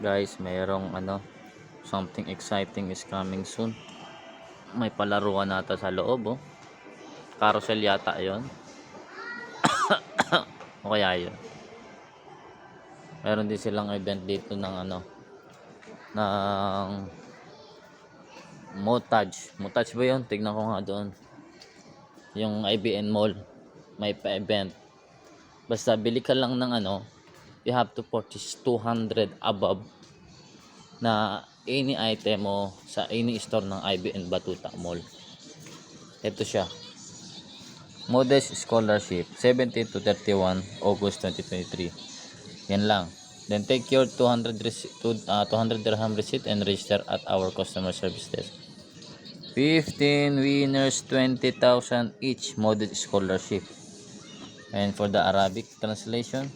Guys, mayroong something exciting is coming soon. May palaruan nata sa loob, oh. Carousel yata 'yon. O kaya 'yun. Meron din silang event dito ng ng Motage. Motage ba 'yon? Tignan ko nga doon. Yung IBN Mall may pa-event. Basta bili ka lang ng you have to purchase 200 above na any item mo sa any store ng IBN Batuta Mall. Ito siya. Modest Scholarship 17 to 31 August 2023. Yan lang. Then take your 200 dirham receipt and register at our customer service desk. 15 winners, 20,000 each Modest Scholarship. And for the Arabic translation,